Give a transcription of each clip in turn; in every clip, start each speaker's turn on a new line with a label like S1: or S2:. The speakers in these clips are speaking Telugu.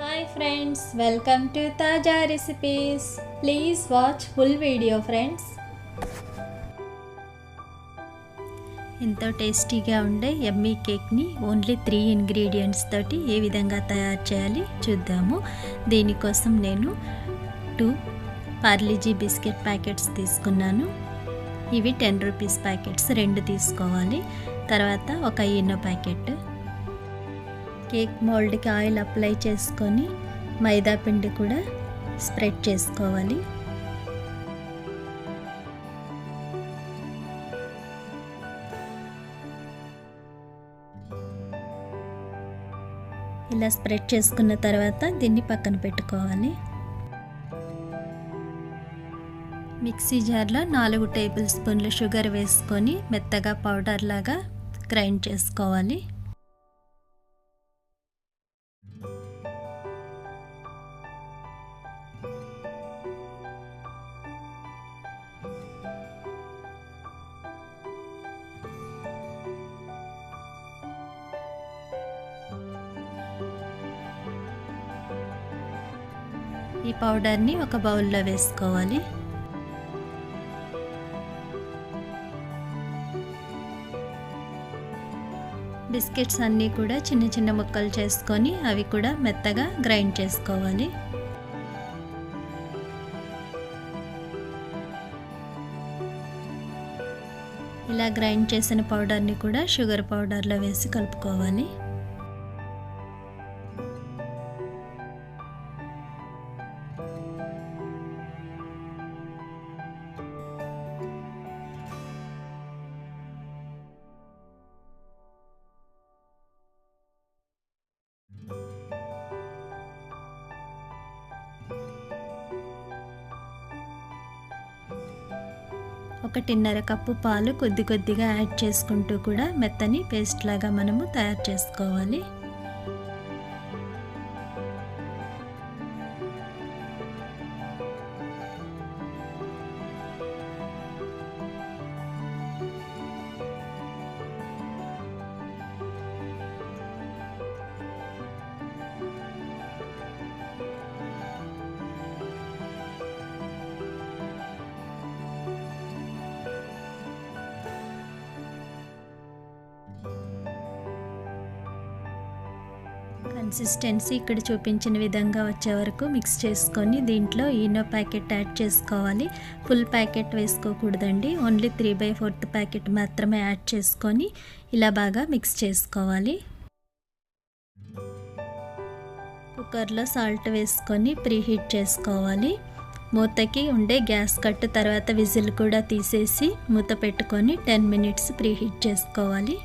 S1: Hi friends, welcome to Taja Recipes. Please watch full video friends. ఎంతో టేస్టీగా ఉండే యమ్మీ కేక్ని ఓన్లీ 3 ఇంగ్రీడియంట్స్ తోటి ఏ విధంగా తయారు చేయాలి చూద్దాము. దీనికోసం నేను 2 పార్లీజీ బిస్కెట్ ప్యాకెట్స్ తీసుకున్నాను. ఇవి 10 రూపీస్ ప్యాకెట్స్ 2 తీసుకోవాలి. తర్వాత ఒక ఈనో ప్యాకెట్, కేక్ మోల్డ్కి ఆయిల్ అప్లై చేసుకొని మైదా పిండి కూడా స్ప్రెడ్ చేసుకోవాలి. ఇలా స్ప్రెడ్ చేసుకున్న తర్వాత దీన్ని పక్కన పెట్టుకోవాలి. మిక్సీ జార్లో 4 టేబుల్ స్పూన్ల షుగర్ వేసుకొని మెత్తగా పౌడర్ లాగా గ్రైండ్ చేసుకోవాలి. ఈ పౌడర్ని ఒక బౌల్లో వేసుకోవాలి. బిస్కెట్స్ అన్నీ కూడా చిన్న చిన్న ముక్కలు చేసుకొని అవి కూడా మెత్తగా గ్రైండ్ చేసుకోవాలి. ఇలా గ్రైండ్ చేసిన పౌడర్ని కూడా షుగర్ పౌడర్లో వేసి కలుపుకోవాలి. ఒకటిన్నర కప్పు పాలు కొద్ది కొద్దిగా యాడ్ చేసుకుంటూ కూడా మెత్తని పేస్ట్ లాగా మనము తయారు చేసుకోవాలి. కన్సిస్టెన్సీ ఇక్కడ చూపించిన విధంగా వచ్చే వరకు మిక్స్ చేసుకొని దీంట్లో ఈనో ప్యాకెట్ యాడ్ చేసుకోవాలి. ఫుల్ ప్యాకెట్ వేసుకోకూడదండి, ఓన్లీ 3/4 ప్యాకెట్ మాత్రమే యాడ్ చేసుకొని ఇలా బాగా మిక్స్ చేసుకోవాలి. కుక్కర్లో సాల్ట్ వేసుకొని ప్రీహీట్ చేసుకోవాలి. మూతకి ఉండే గ్యాస్ కట్టు తర్వాత విజిల్ కూడా తీసేసి మూత పెట్టుకొని 10 మినిట్స్ ప్రీహీట్ చేసుకోవాలి.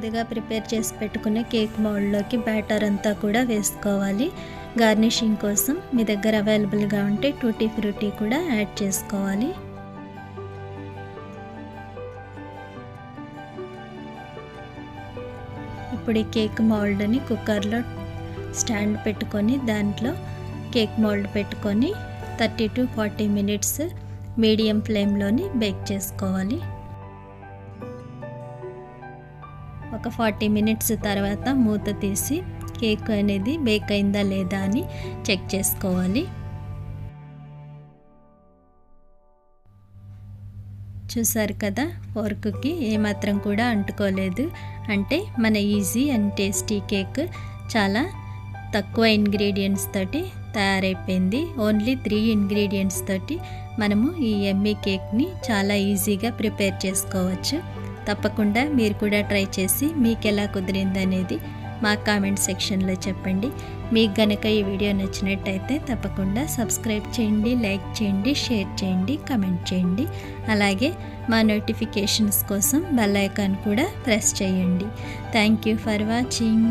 S1: ముందుగా ప్రిపేర్ చేసి పెట్టుకునే కేక్ మౌల్డ్లోకి బ్యాటర్ అంతా కూడా వేసుకోవాలి. గార్నిషింగ్ కోసం మీ దగ్గర అవైలబుల్గా ఉంటే టూటీ ఫ్రూటీ కూడా యాడ్ చేసుకోవాలి. ఇప్పుడు ఈ కేక్ మౌల్డ్ని కుక్కర్లో స్టాండ్ పెట్టుకొని దాంట్లో కేక్ మౌల్డ్ పెట్టుకొని 30 to 40 మినిట్స్ మీడియం ఫ్లేమ్లోని బేక్ చేసుకోవాలి. ఒక 40 మినిట్స్ తర్వాత మూత తీసి కేక్ అనేది బేక్ అయిందా లేదా అని చెక్ చేసుకోవాలి. చూసారు కదా, ఫోర్క్కి ఏమాత్రం కూడా అంటుకోలేదు. అంటే మన ఈజీ అండ్ టేస్టీ కేక్ చాలా తక్కువ ఇంగ్రీడియంట్స్ తోటి తయారైపోయింది. ఓన్లీ 3 ఇంగ్రీడియంట్స్ తోటి మనము ఈ యమ్మీ కేక్ని చాలా ఈజీగా ప్రిపేర్ చేసుకోవచ్చు. తప్పకుండా మీరు కూడా ట్రై చేసి మీకు ఎలా కుదిరింది అనేది మా కామెంట్ సెక్షన్లో చెప్పండి. మీకు గనక ఈ వీడియో నచ్చినట్టయితే తప్పకుండా సబ్స్క్రైబ్ చేయండి, లైక్ చేయండి, షేర్ చేయండి, కమెంట్ చేయండి. అలాగే మా నోటిఫికేషన్స్ కోసం బెల్ ఐకాన్ కూడా ప్రెస్ చేయండి. Thank you for watching.